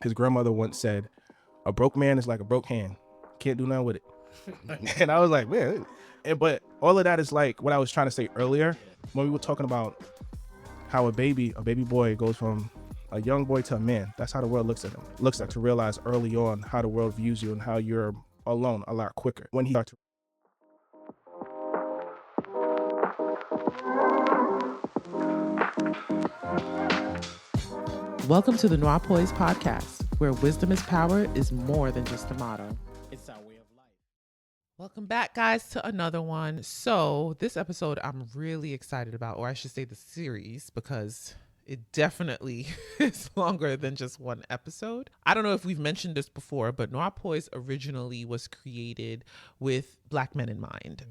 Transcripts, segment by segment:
His grandmother once said, "A broke man is like a broke hand. Can't do nothing with it." And I was like, man. But all of that is like what I was trying to say earlier when we were talking about how a baby boy goes from a young boy to a man. That's how the world looks at him. Looks like to realize early on how the world views you and how you're alone a lot quicker when he starts to. Welcome to the NOIRPOISED podcast, where wisdom is power is more than just a motto. It's our way of life. Welcome back, guys, to another one. So this episode I'm really excited about, or I should say the series, because it definitely is longer than just one episode. I don't know if we've mentioned this before, but NOIRPOISED originally was created with Black men in mind.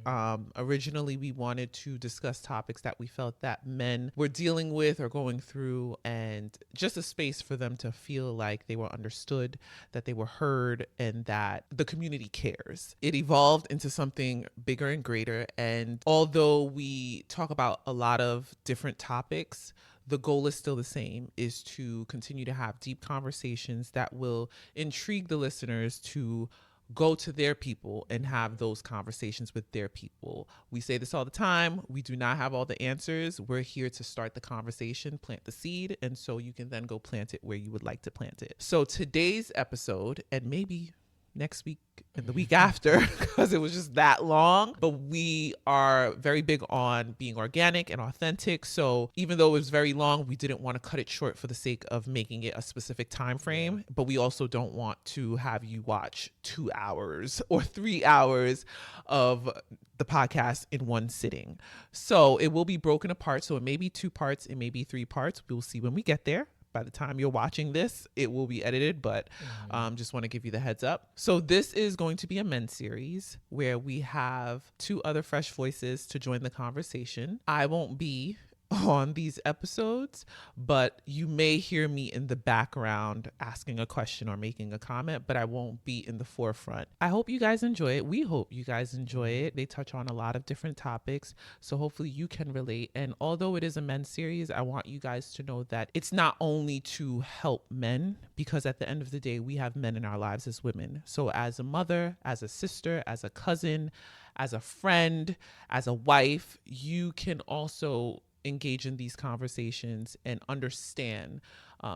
Originally, we wanted to discuss topics that we felt that men were dealing with or going through, and just a space for them to feel like they were understood, that they were heard, and that the community cares. It evolved into something bigger and greater, and although we talk about a lot of different topics, the goal is still the same, is to continue to have deep conversations that will intrigue the listeners to go to their people and have those conversations with their people. We say this all the time. We do not have all the answers. We're here to start the conversation, plant the seed, and so you can then go plant it where you would like to plant it. So today's episode, and maybe next week and the week after, because it was just that long, but we are very big on being organic and authentic. So even though it was very long, we didn't want to cut it short for the sake of making it a specific time frame, but we also don't want to have you watch 2 hours or 3 hours of the podcast in one sitting. So it will be broken apart. So it may be 2 parts, it may be 3 parts. We'll see when we get there. By the time you're watching this, it will be edited, but just want to give you the heads up. So this is going to be a men's series where we have 2 other fresh voices to join the conversation. I won't be on these episodes, but you may hear me in the background asking a question or making a comment, but I won't be in the forefront. I hope you guys enjoy it. We hope you guys enjoy it. They touch on a lot of different topics, so hopefully you can relate. And although it is a men's series, I want you guys to know that it's not only to help men, because at the end of the day, we have men in our lives as women. So as a mother, as a sister, as a cousin, as a friend, as a wife, you can also engage in these conversations and understand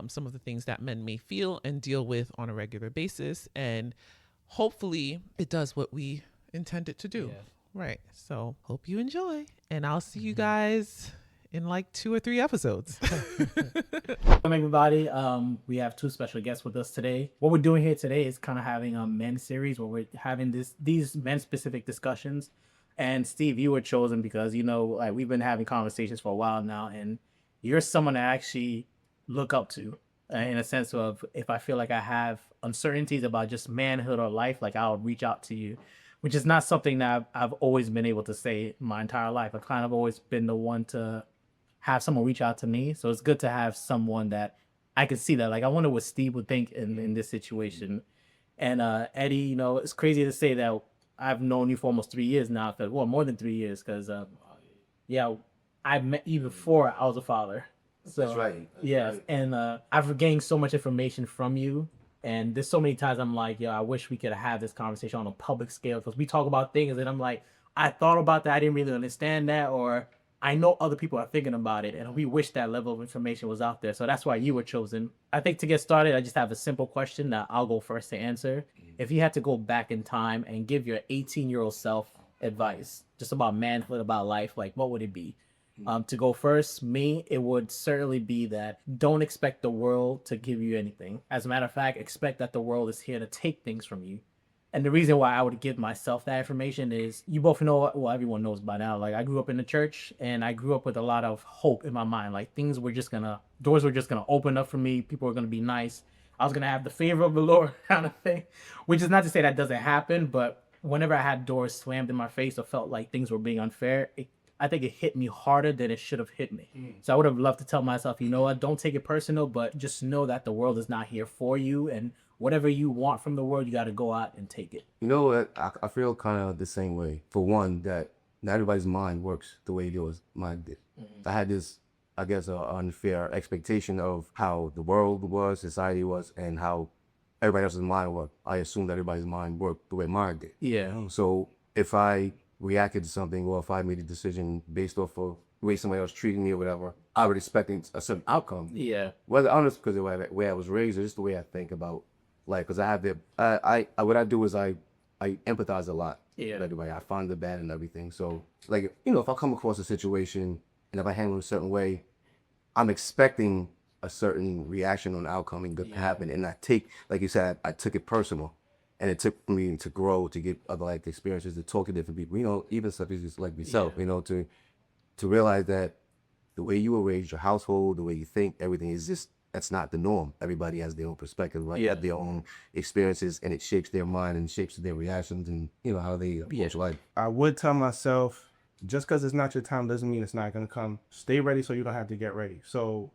some of the things that men may feel and deal with on a regular basis. And hopefully it does what we intend it to do. Yeah. Right. So hope you enjoy, and I'll see you guys in like 2 or 3 episodes. Welcome everybody. We have 2 special guests with us today. What we're doing here today is kind of having a men's series where we're having these men specific discussions. And Steve, you were chosen because, like, we've been having conversations for a while now, and you're someone I actually look up to in a sense of, if I feel like I have uncertainties about just manhood or life, like, I'll reach out to you, which is not something that I've always been able to say my entire life. I've kind of always been the one to have someone reach out to me. So it's good to have someone that I can see that. Like, I wonder what Steve would think in this situation. And Eddie, it's crazy to say that I've known you for almost 3 years now. Well, more than 3 years, because I met you before I was a father. So, That's right. Right. And I've gained so much information from you. And there's so many times I'm like, I wish we could have this conversation on a public scale, because we talk about things and I'm like, I thought about that, I didn't really understand that, or I know other people are thinking about it, and we wish that level of information was out there. So that's why you were chosen. I think to get started, I just have a simple question that I'll go first to answer. If you had to go back in time and give your 18-year-old self advice just about manhood, about life, like, what would it be? To go first, it would certainly be that don't expect the world to give you anything. As a matter of fact, expect that the world is here to take things from you. And the reason why I would give myself that information is, you both know, well, everyone knows by now, like, I grew up in the church, and I grew up with a lot of hope in my mind. Like, doors were just gonna open up for me. People were gonna be nice. I was gonna have the favor of the Lord kind of thing, which is not to say that doesn't happen, but whenever I had doors slammed in my face or felt like things were being unfair, I think it hit me harder than it should have hit me. So I would have loved to tell myself, you know what, don't take it personal, but just know that the world is not here for you, and whatever you want from the world, you got to go out and take it. You know what? I feel kind of the same way. For one, that not everybody's mind works the way yours mine did. I had this I guess, an unfair expectation of how the world was, society was, and how everybody else's mind worked. I assumed that everybody's mind worked the way mine did. Yeah. So if I reacted to something, or if I made a decision based off of the way somebody else treated me or whatever, I was expecting a certain outcome. Yeah. Whether honest because of the way I was raised, or just the way I think about life. Because I have the I what I do is I empathize a lot. Yeah. With everybody. I find the bad in everything. So like, you know, if I come across a situation and if I handle it a certain way, I'm expecting a certain reaction on the outcome and to happen. And I take, like you said, I took it personal. And it took me to grow, to get other life experiences, to talk to different people, you know, even such as like myself, you know, to realize that the way you were raised, your household, the way you think, everything is just, that's not the norm. Everybody has their own perspective, right? They have their own experiences, and it shapes their mind and shapes their reactions and, you know, how they approach life. I would tell myself, just because it's not your time doesn't mean it's not going to come. Stay ready so you don't have to get ready. So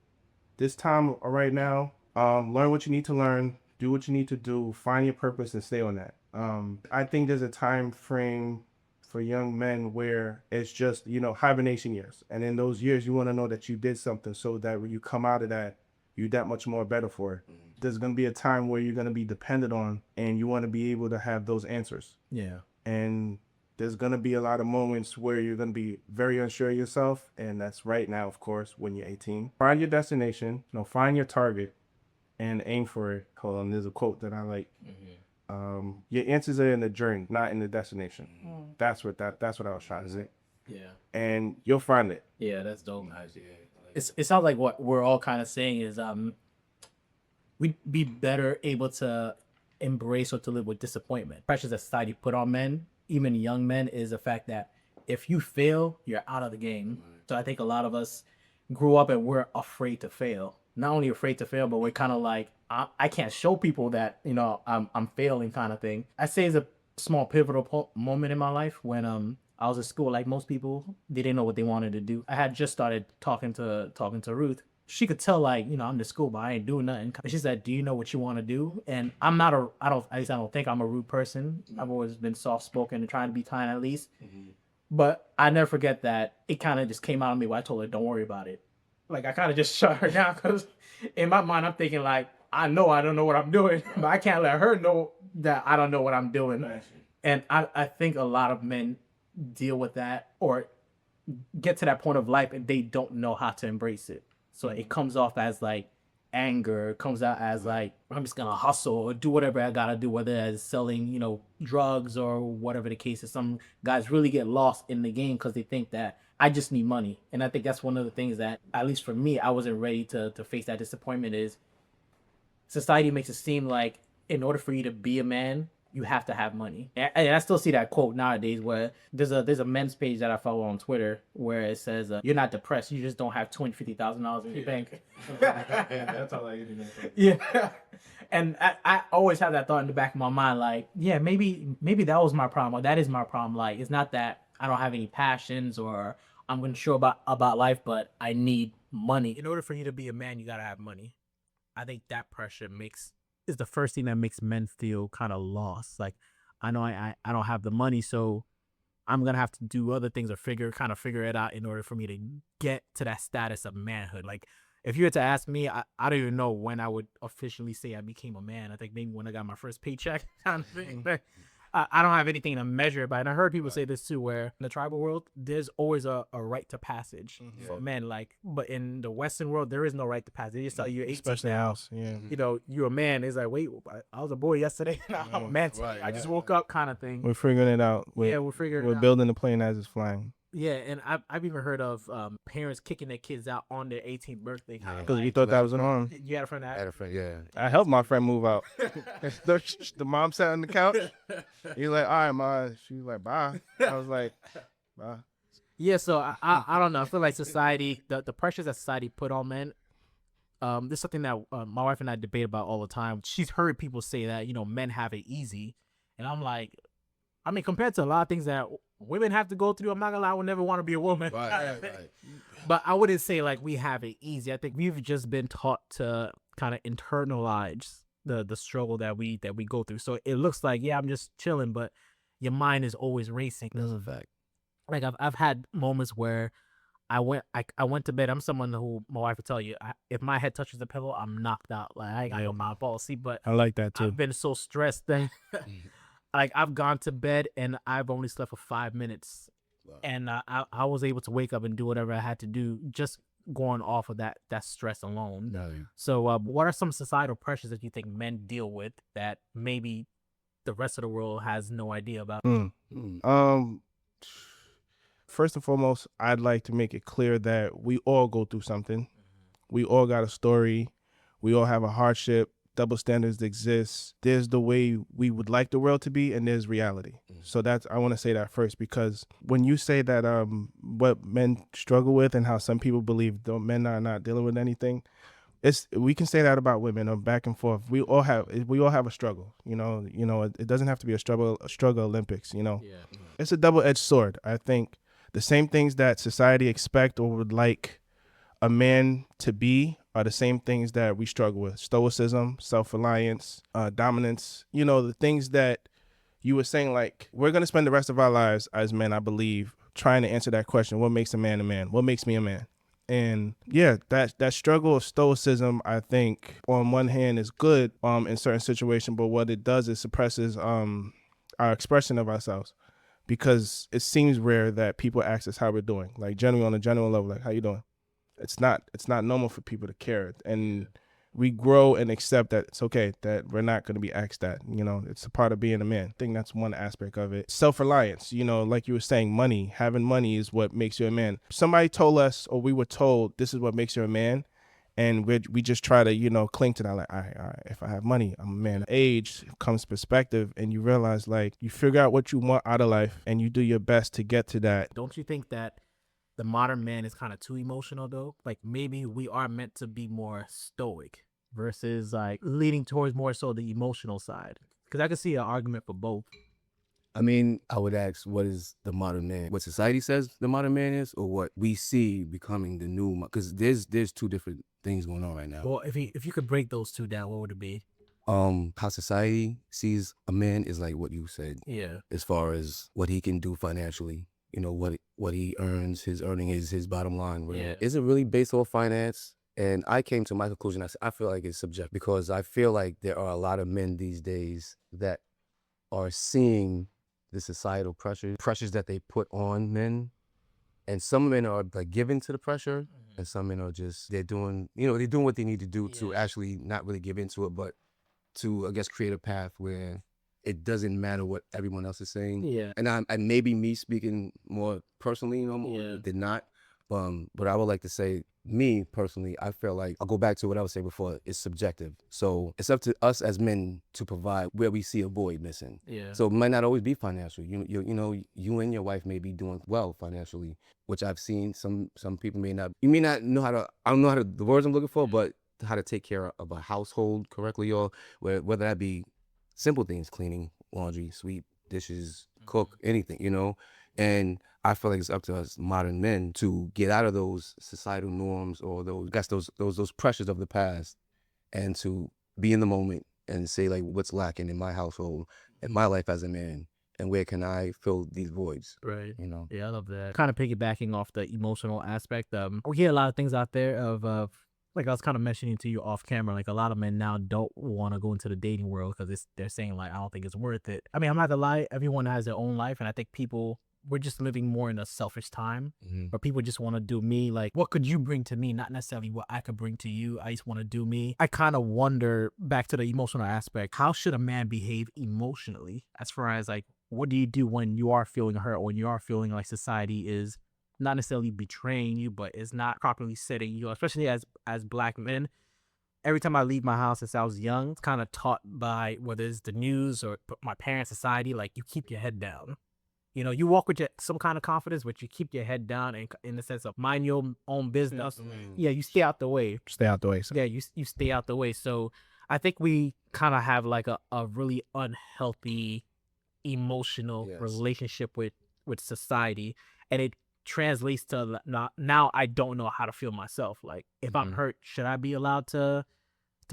this time right now, learn what you need to learn, do what you need to do, find your purpose and stay on that. I think there's a time frame for young men where it's just, you know, hibernation years. And in those years, you want to know that you did something so that when you come out of that, you're that much more better for it. There's going to be a time where you're going to be dependent on, and you want to be able to have those answers. Yeah. And there's going to be a lot of moments where you're going to be very unsure of yourself. And that's right now, of course, when you're 18. Find your destination, you know, find your target and aim for it. Hold on, there's a quote that I like. Your answers are in the journey, not in the destination. That's what I was trying to say. Yeah. And you'll find it. Yeah, that's dope. It sounds like what we're all kind of saying is we'd be better able to embrace or to live with disappointment. Pressures that society put on men, even young men, is the fact that if you fail, you're out of the game. So I think a lot of us grew up and we're afraid to fail. Not only afraid to fail, but we're kind of like, I can't show people that, you know, I'm failing kind of thing. I say it's a small pivotal moment in my life when I was at school. Like most people, they didn't know what they wanted to do. I had just started talking to Ruth. She could tell, like, you know, I'm to school, but I ain't doing nothing. And she said, do you know what you want to do? And I'm not at least I don't think I'm a rude person. I've always been soft-spoken and trying to be kind at least. But I never forget that it kind of just came out of me when I told her, don't worry about it. Like, I kind of just shut her down because in my mind, I'm thinking, like, I don't know what I'm doing, but I can't let her know that I don't know what I'm doing. And I think a lot of men deal with that or get to that point of life and they don't know how to embrace it. So it comes off as like anger, it comes out as like, I'm just gonna hustle or do whatever I gotta do, whether it's selling, you know, drugs or whatever the case is. Some guys really get lost in the game because they think that I just need money. And I think that's one of the things that, at least for me, I wasn't ready to face that disappointment is society makes it seem like in order for you to be a man, you have to have money. And I still see that quote nowadays where there's a men's page that I follow on Twitter where it says, you're not depressed, you just don't have $250,000 in your bank. That's all I need to know. Yeah. And I always have that thought in the back of my mind, like, yeah, maybe that was my problem, or that is my problem. Like, it's not that I don't have any passions or I'm unsure about life, but I need money. In order for you to be a man, you gotta have money. I think that pressure is the first thing that makes men feel kind of lost. Like, I know I don't have the money, so I'm gonna have to do other things or figure it out in order for me to get to that status of manhood. Like, if you were to ask me, I don't even know when I would officially say I became a man. I think maybe when I got my first paycheck kind of thing. I don't have anything to measure it by. And I heard people say this too, where in the tribal world, there's always a rite to passage for men. Like, but in the Western world, there is no right to passage. They just tell you, 18 Especially now. house, yeah. You know, you're a man. It's like, wait, I was a boy yesterday. Now I'm a man. Right, I just woke up, kind of thing. We're figuring it out. We're figuring it out. We're building the plane as it's flying. Yeah, and I've even heard of parents kicking their kids out on their 18th birthday. Because you thought that was an arm. You had a friend that? I had a friend, yeah. I helped my friend move out. The mom sat on the couch. He's like, all right, ma. She was like, bye. I was like, bye. Yeah, so I don't know. I feel like society, the pressures that society put on men, this is something that my wife and I debate about all the time. She's heard people say that, you know, men have it easy. And I'm like, I mean, compared to a lot of things that women have to go through, I'm not gonna lie, I would never want to be a woman. Right. But I wouldn't say like we have it easy. I think we've just been taught to kind of internalize the struggle that we go through. So it looks like, yeah, I'm just chilling, but your mind is always racing. That's a fact. Like I've had moments where I went to bed. I'm someone who my wife would tell you, if my head touches the pillow, I'm knocked out. Like I ain't got no mind to fall asleep. But I like that too. I've been so stressed that like I've gone to bed and I've only slept for 5 minutes, and I was able to wake up and do whatever I had to do just going off of that stress alone. No, yeah. So what are some societal pressures that you think men deal with that maybe the rest of the world has no idea about? First and foremost, I'd like to make it clear that we all go through something. We all got a story. We all have a hardship. Double standards exist. There's the way we would like the world to be, and there's reality. So I want to say that first, because when you say that what men struggle with and how some people believe men are not dealing with anything, we can say that about women, or back and forth. We all have a struggle. It doesn't have to be a struggle Olympics. It's a double-edged sword. I think the same things that society expect or would like a man to be are the same things that we struggle with: stoicism, self-reliance, dominance. The things that you were saying, like, we're going to spend the rest of our lives as men, I believe, trying to answer that question: what makes a man a man? What makes me a man? And yeah, that struggle of stoicism, I think, on one hand is good in certain situations, but what it does is suppresses our expression of ourselves, because it seems rare that people ask us how we're doing, like generally on a general level, like, how you doing? It's not normal for people to care, and we grow and accept that it's okay that we're not going to be asked that. It's a part of being a man. I think that's one aspect of it. Self-reliance, like you were saying, having money is what makes you a man. Somebody told us, or we were told, this is what makes you a man, and we just try to cling to that, like, all right, if I have money, I'm a man. Age comes perspective, and you realize, like, you figure out what you want out of life and you do your best to get to that. Don't you think that the modern man is kind of too emotional though? Like maybe we are meant to be more stoic versus like leaning towards more so the emotional side, because I could see an argument for both. I mean, I would ask, what is the modern man? What society says the modern man is, or what we see becoming the new? Because there's two different things going on right now. Well, if you could break those two down, what would it be? How society sees a man is like what you said. Yeah. As far as what he can do financially, what he earns, his earning is his bottom line. Yeah. Is it really based on finance? And I came to my conclusion. I feel like it's subjective, because I feel like there are a lot of men these days that are seeing the societal pressures that they put on men, and some men are like given to the pressure, and some men are just they're doing what they need to do to actually not really give into it, but to, I guess, create a path where it doesn't matter what everyone else is saying. Yeah. And I maybe me speaking more personally, did not. But I would like to say, me personally, I feel like, I'll go back to what I was saying before, it's subjective. So it's up to us as men to provide where we see a void missing. Yeah. So it might not always be financial. You and your wife may be doing well financially, which I've seen some people may not. You may not know how to, I don't know the words I'm looking for, but how to take care of a household correctly, or whether that be simple things: cleaning, laundry, sweep, dishes, cook, anything, And I feel like it's up to us modern men to get out of those societal norms, or those pressures of the past, and to be in the moment and say, like, what's lacking in my household, in my life as a man, and where can I fill these voids? Right. Yeah, I love that. Kind of piggybacking off the emotional aspect. We hear a lot of things out there of like I was kind of mentioning to you off camera, like a lot of men now don't want to go into the dating world because they're saying, like, I don't think it's worth it. I mean, I'm not gonna lie, everyone has their own life, and I think we're just living more in a selfish time, where people just want to do me. Like, what could you bring to me? Not necessarily what I could bring to you. I just want to do me. I kind of wonder, back to the emotional aspect, how should a man behave emotionally, as far as like, what do you do when you are feeling hurt, or when you are feeling like society is not necessarily betraying you, but is not properly setting you, especially as Black men. Every time I leave my house since I was young, it's kind of taught by, whether it's the news or my parents' society, like, you keep your head down. You walk with some kind of confidence, but you keep your head down, and in the sense of mind your own business. Yeah, you stay out the way. Stay out the way. Yeah, you stay out the way. So I think we kind of have like a really unhealthy emotional relationship with society, and it translates to now I don't know how to feel myself. Like, if I'm hurt, should I be allowed to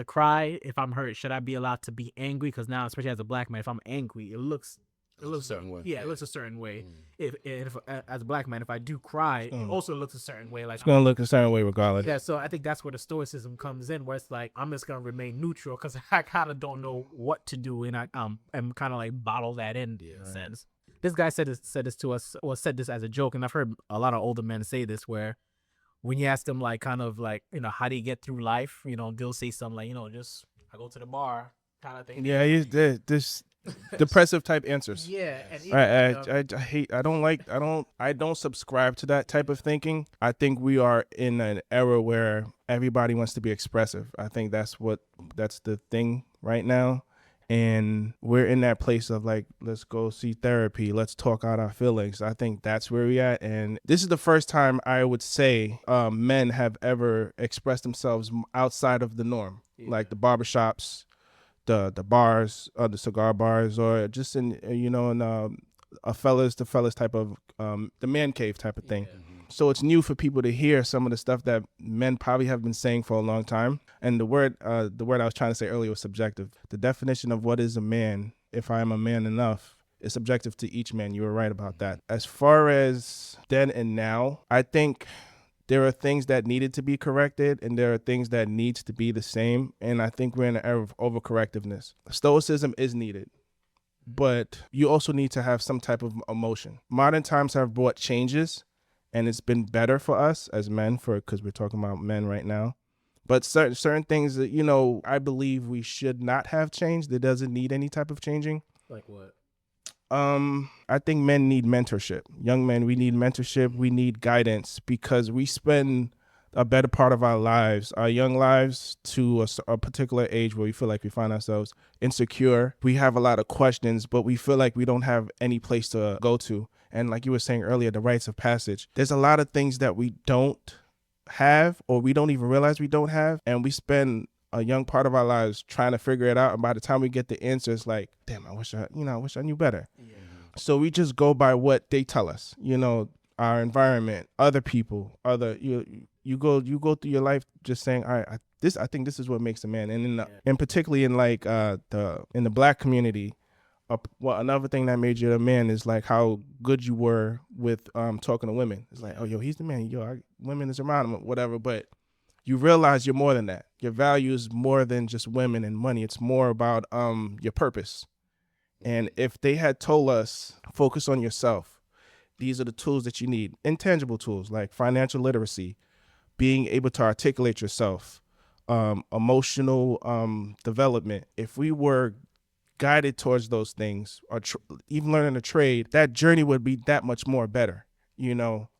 cry? If I'm hurt, should I be allowed to be angry? Because now, especially as a Black man, if I'm angry, it looks It looks a certain way. Yeah, it looks a certain way. If as a black man, if I do cry, it also looks a certain way. Like It's gonna look a certain way regardless. yeah, so I think that's where the stoicism comes in, where it's like I'm just gonna remain neutral because I kind of don't know what to do, and I am kind of like bottle that in a sense. This guy said this to us, or said this as a joke, and I've heard a lot of older men say this, where when you ask them like kind of like how do you get through life, they'll say something like just I go to the bar kind of thing. Yeah, this depressive type answers. Yeah, and I don't subscribe to that type of thinking. I think we are in an era where everybody wants to be expressive. I think that's the thing right now. And we're in that place of like, let's go see therapy. Let's talk out our feelings. I think that's where we at. And this is the first time I would say men have ever expressed themselves outside of the norm, like the barbershops, the bars, the cigar bars, or just in a fellas to fellas type of the man cave type of thing. So it's new for people to hear some of the stuff that men probably have been saying for a long time. And the word I was trying to say earlier was subjective. The definition of what is a man, if I am a man enough, is subjective to each man. You were right about that. As far as then and now, I think there are things that needed to be corrected and there are things that needs to be the same. And I think we're in an era of overcorrectiveness. Stoicism is needed, but you also need to have some type of emotion. Modern times have brought changes and it's been better for us as men because we're talking about men right now. But certain things that, I believe we should not have changed. It doesn't need any type of changing. like what? I think men need mentorship. Young men, we need mentorship. We need guidance because we spend a better part of our lives, our young lives, to a particular age where we feel like we find ourselves insecure. We have a lot of questions, but we feel like we don't have any place to go to. And like you were saying earlier, the rites of passage. There's a lot of things that we don't have or we don't even realize we don't have. And we spend a young part of our lives trying to figure it out. And by the time we get the answer, it's like, damn, I wish I knew better. Yeah. So we just go by what they tell us, our environment, other people, you go through your life just saying, all right, I think this is what makes a man. And and particularly in like in the black community, another thing that made you a man is like how good you were with talking to women. It's like, oh, yo, he's the man. Women is around him, whatever. But you realize you're more than that. Your value is more than just women and money. It's more about your purpose. And if they had told us, focus on yourself, these are the tools that you need, intangible tools like financial literacy, being able to articulate yourself, emotional development. If we were guided towards those things, or even learning a trade, that journey would be that much more better.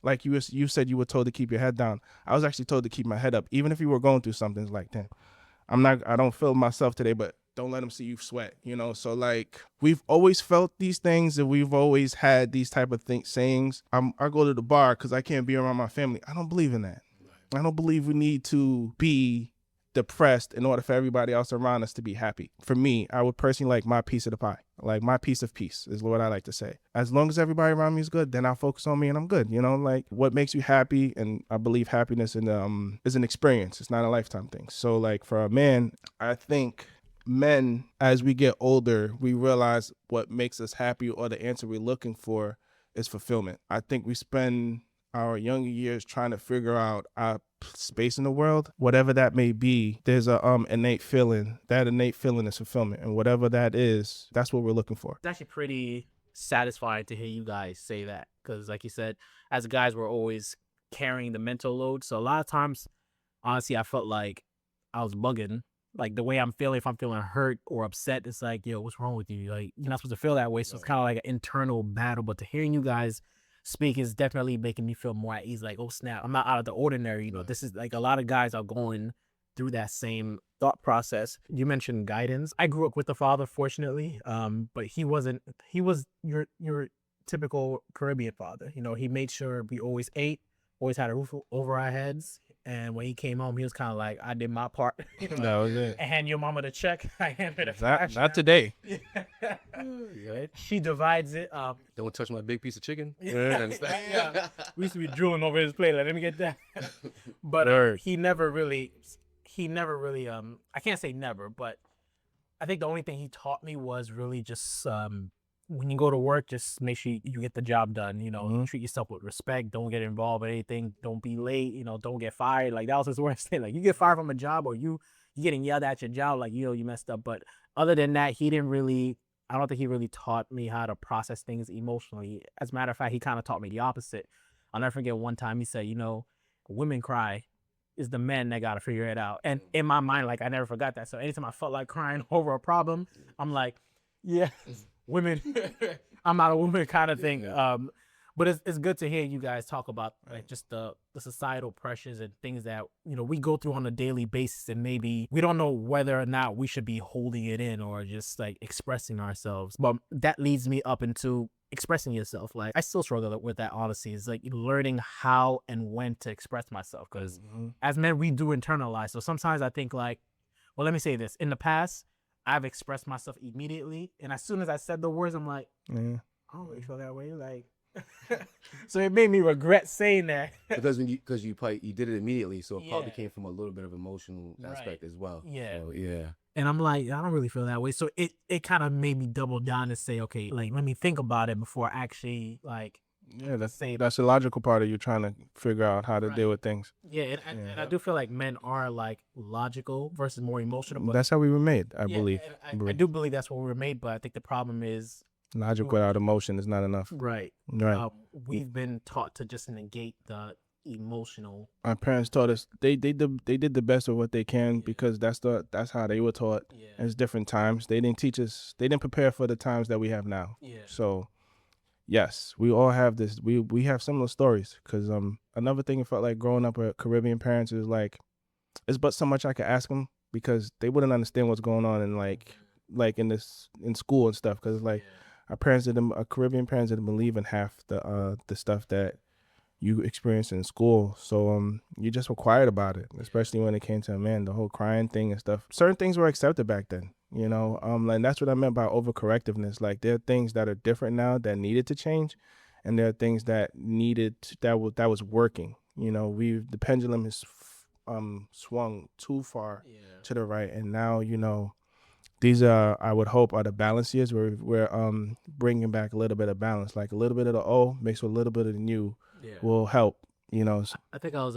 Like you said, you were told to keep your head down. I was actually told to keep my head up, even if you were going through something. It's like, damn, I don't feel myself today, but don't let them see you sweat. So like we've always felt these things and we've always had these type of sayings. I go to the bar because I can't be around my family. I don't believe in that. I don't believe we need to be depressed in order for everybody else around us to be happy. For me, I would personally like my piece of the pie. Like my piece of peace is what I like to say. As long as everybody around me is good, then I'll focus on me and I'm good. Like what makes you happy, and I believe happiness is an experience. It's not a lifetime thing. So like for a man, I think men, as we get older, we realize what makes us happy or the answer we're looking for is fulfillment. I think we spend our younger years trying to figure out our space in the world, whatever that may be. There's a innate feeling. That innate feeling is fulfillment, and whatever that is, that's what we're looking for. It's actually pretty satisfying to hear you guys say that, because like you said, as guys, we're always carrying the mental load. So a lot of times, honestly, I felt like I was bugging. Like the way I'm feeling, if I'm feeling hurt or upset, it's like, yo, what's wrong with you? Like, you're not supposed to feel that way. So it's kind of like an internal battle. But to hearing you guys speak is definitely making me feel more at ease. Like, oh snap, I'm not out of the ordinary. This is like a lot of guys are going through that same thought process. You mentioned guidance. I grew up with a father, fortunately, but he was your typical Caribbean father. He made sure we always ate, always had a roof over our heads. And when he came home, he was kind of like, I did my part. That was it. I hand your mama the check. I hand her the not today. She divides it. Don't touch my big piece of chicken. Yeah. We used to be drooling over his plate. Like, let me get that. But he never really, I can't say never, but I think the only thing he taught me was really just when you go to work, just make sure you get the job done. You know, Mhm. treat yourself with respect. Don't get involved in anything. Don't be late. You know, don't get fired. Like that was his worst thing. Like you get fired from a job, or you getting yelled at your job, like you messed up. But other than that, he didn't really. I don't think he really taught me how to process things emotionally. As a matter of fact, he kind of taught me the opposite. I'll never forget one time he said, you know, women cry. Is the men that gotta figure it out. And in my mind, like I never forgot that. So anytime I felt like crying over a problem, I'm like, yeah, women. I'm not a woman kind of thing. But it's good to hear you guys talk about like just the societal pressures and things that, you know, we go through on a daily basis, and maybe we don't know whether or not we should be holding it in or just like expressing ourselves. But that leads me up into expressing yourself. Like I still struggle with that, honestly. It's like learning how and when to express myself, because as men we do internalize. So sometimes I think like, well, let me say this. In the past, I've expressed myself immediately, and as soon as I said the words, I'm like, Yeah. I don't really feel that way. Like, so it made me regret saying that. Because you did it immediately, so it probably Yeah. came from a little bit of emotional aspect as well. Yeah. So, yeah. And I'm like, I don't really feel that way. So it kind of made me double down and say, okay, like let me think about it before I actually like. Yeah, that's Say- the logical part of you trying to figure out how to Right. deal with things. Yeah, and I do feel like men are like logical versus more emotional. But That's how we were made, I yeah, believe. and I do believe that's what we were made. But I think the problem is Logic without emotion is not enough. right. Right. We've been taught to just negate the emotional. Our parents taught us they did the best of what they can because that's how they were taught. Yeah. It's different times. They didn't teach us. They didn't prepare for the times that we have now. Yeah. So, yes, we all have this. We have similar stories. Cause another thing it felt like growing up with Caribbean parents is like, it's but so much I could ask them because they wouldn't understand what's going on in like in school and stuff. Cause like our Caribbean parents didn't believe in half the stuff that you experience in school. So you just were quiet about it, especially when it came to the whole crying thing and stuff. Certain things were accepted back then, you know. And that's what I meant by overcorrectiveness. Like there are things that are different now that needed to change, and there are things that that was working. You know, the pendulum has swung too far to the right, and now, you know, these are, I would hope, are the balance years where we're bringing back a little bit of balance, like a little bit of the old mixed with a little bit of the new will help, you know. I think I was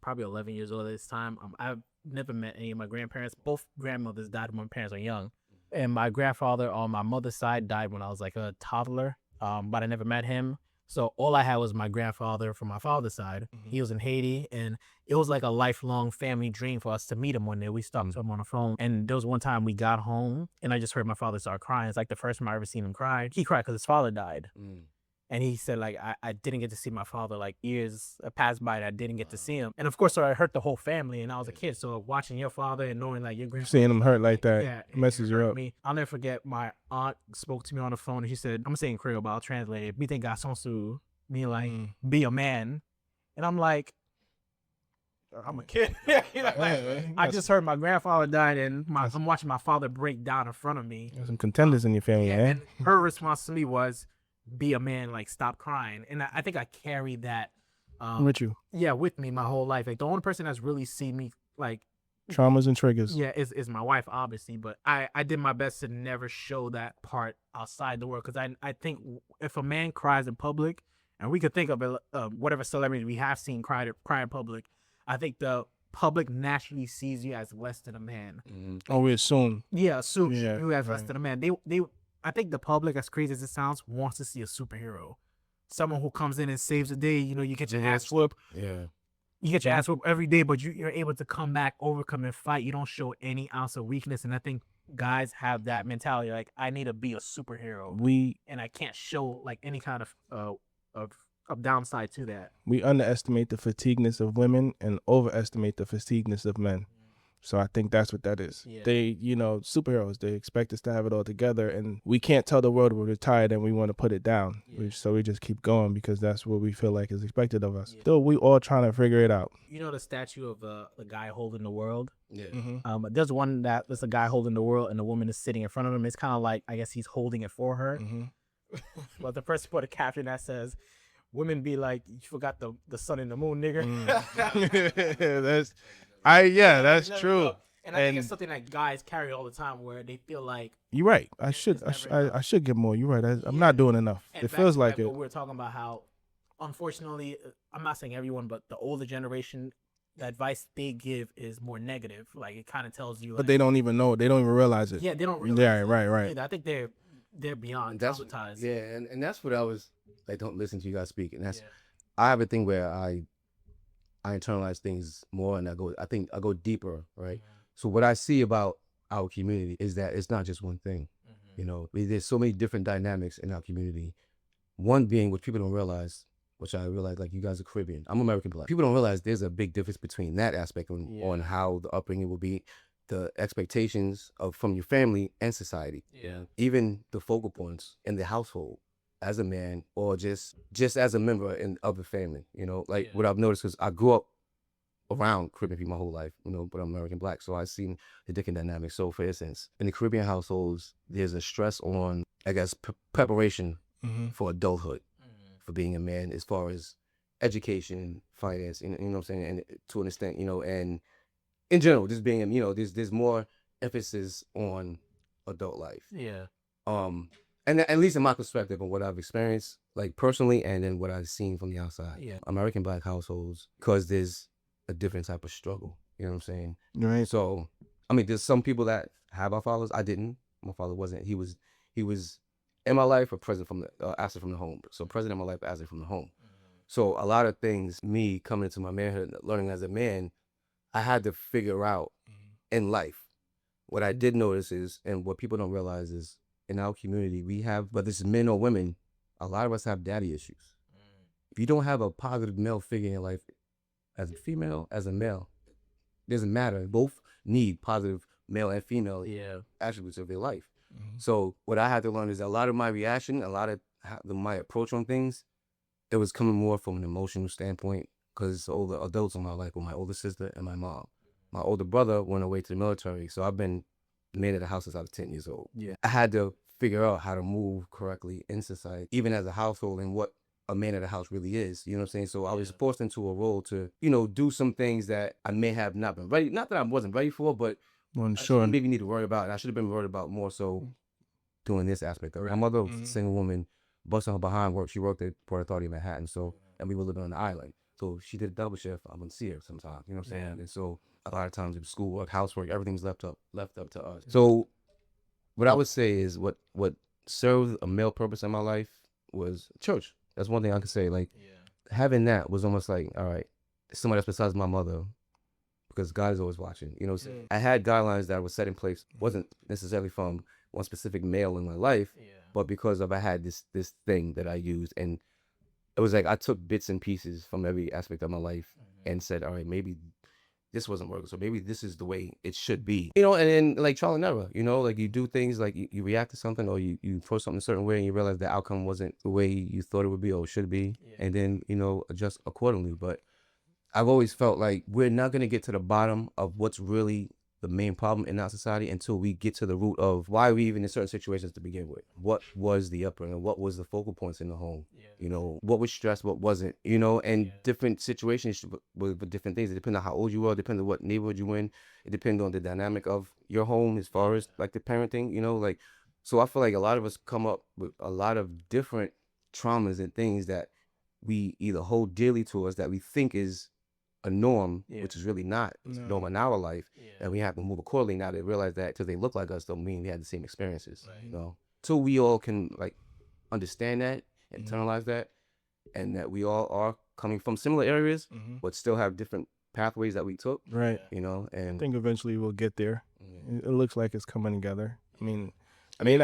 probably 11 years old at this time. I've never met any of my grandparents. Both grandmothers died when my parents were young, and my grandfather on my mother's side died when I was like a toddler. But I never met him. So all I had was my grandfather from my father's side. He was in Haiti, and it was like a lifelong family dream for us to meet him one day. We talked to him on the phone, and there was one time we got home, and I just heard my father start crying. It's like the first time I ever seen him cry. He cried because his father died. And he said, like, I didn't get to see my father, like, years passed by that I didn't get to see him. And, of course, so I hurt the whole family, and I was a kid. So watching your father and knowing, like, your grandfather. Seeing him hurt like that messes you up. I'll never forget my aunt spoke to me on the phone, and she said, I'm going to say in Creole, but I'll translate it. Me think garçon su, me like, be a man. And I'm like, I'm a kid. You know, like, I just heard my grandfather died, and I'm watching my father break down in front of me. There's some contenders in your family, And her response to me was, be a man, like stop crying. And I think I carried that with you. Yeah, with me my whole life. Like the only person that's really seen me like traumas and triggers. Yeah, is my wife, obviously. But I did my best to never show that part outside the world, because I think if a man cries in public, and we could think of whatever celebrity we have seen cry in public, I think the public naturally sees you as less than a man. Oh, we assume. Yeah, assume you as less than a man. They I think the public, as crazy as it sounds, wants to see a superhero. Someone who comes in and saves the day. You know, you get your ass whooped. Yeah. You get your ass whooped every day, but you're able to come back, overcome, and fight. You don't show any ounce of weakness. And I think guys have that mentality, like, I need to be a superhero. And I can't show, like, any kind of downside to that. We underestimate the fatigueness of women and overestimate the fatigueness of men. So I think that's what that is. Yeah. They, you know, superheroes, they expect us to have it all together, and we can't tell the world we're tired and we want to put it down. Yeah. So we just keep going because that's what we feel like is expected of us. Though we all trying to figure it out. You know the statue of the guy holding the world? Yeah. Mm-hmm. There's one there's a guy holding the world and the woman is sitting in front of him. It's kind of like, I guess he's holding it for her. Mm-hmm. But the person put a caption that says, women be like, you forgot the sun and the moon, nigga. That's true. And I think it's something that guys carry all the time, where they feel like You're right. I it's should never I enough. should get more. You're right. I'm Yeah. not doing enough. And It feels like what it. we were talking about, how unfortunately, I'm not saying everyone, but the older generation, the advice they give is more negative. Like, it kind of tells you, But like, they don't even know. They don't even realize it. yeah, they don't realize Yeah, it. right. Yeah, I think they're beyond That's traumatized. yeah, and that's what I was like. Don't listen to you guys speak, and that's Yeah. I have a thing where I internalize things more, and I think I go deeper, right? So what I see about our community is that it's not just one thing. You know, there's so many different dynamics in our community. One being, which people don't realize, which I realize, like, you guys are Caribbean. I'm American Black. People don't realize there's a big difference between that aspect on how the upbringing will be, the expectations from your family and society. Yeah. Even the focal points in the household as a man, or just as a member of the family. You know, like what I've noticed, because I grew up around Caribbean people my whole life, you know, but I'm American Black, so I've seen the different dynamics. So, for instance, in the Caribbean households, there's a stress on, I guess, preparation for adulthood, for being a man, as far as education, finance, you know what I'm saying, and to an extent, you know, and in general, just being, you know, there's more emphasis on adult life. Yeah. And at least in my perspective and what I've experienced, like, personally, and then what I've seen from the outside. Yeah. American Black households, because there's a different type of struggle. You know what I'm saying? Right. So, I mean, there's some people that have our fathers. I didn't. My father wasn't. He was in my life, or present from the absent from the home. So present in my life, absent from the home. So a lot of things, me coming into my manhood, learning as a man, I had to figure out in life. What I did notice is, and what people don't realize is, in our community, we have, whether it's men or women, a lot of us have daddy issues. If you don't have a positive male figure in your life, as a female, as a male, doesn't matter. Both need positive male and female attributes of their life. So what I had to learn is a lot of my reaction, a lot of my approach on things, it was coming more from an emotional standpoint, because all the adults in my life were my older sister and my mom. My older brother went away to the military, so I've been the man of the house since I was 10 years old. Yeah. I had to figure out how to move correctly in society, even as a household, and what a man of the house really is. You know what I'm saying? So I was forced into a role to, you know, do some things that I may have not been ready. Not that I wasn't ready for, but Sure. maybe need to worry about. And I should have been worried about more so doing this aspect of it. My mother was a single woman, busting her behind work. She worked at Port Authority of Manhattan, so, and we were living on the island. So she did a double shift. I wouldn't see her sometimes. You know what I'm saying? And so a lot of times it was schoolwork, housework, everything's left up to us. So what I would say is what served a male purpose in my life was church. That's one thing I could say. Like, having that was almost like, all right, somebody else besides my mother, because God is always watching. You know, I had guidelines that were set in place, wasn't necessarily from one specific male in my life, but because of I had this thing that I used, and it was like I took bits and pieces from every aspect of my life and said, all right, maybe this wasn't working, so maybe this is the way it should be. You know, and then, like, trial and error, you know, like, you do things, like, you react to something, or you approach something a certain way, and you realize the outcome wasn't the way you thought it would be or should be, and then, you know, adjust accordingly. But I've always felt like we're not going to get to the bottom of what's really the main problem in our society until we get to the root of why we even in certain situations to begin with. What was the upbringing? What was the focal points in the home? You know, what was stress? What wasn't? You know, and different situations with different things. It depends on how old you are. It depends on what neighborhood you in. It depends on the dynamic of your home as far as, like, the parenting. You know, like, so I feel like a lot of us come up with a lot of different traumas and things that we either hold dearly to us that we think is a norm, which is really not. It's norm in our life, and we have to move accordingly. Now they realize that because they look like us don't mean we had the same experiences. You know, so we all can, like, understand that, internalize that, and that we all are coming from similar areas, but still have different pathways that we took. Right. You know, and I think eventually we'll get there. It looks like it's coming together. I mean, it may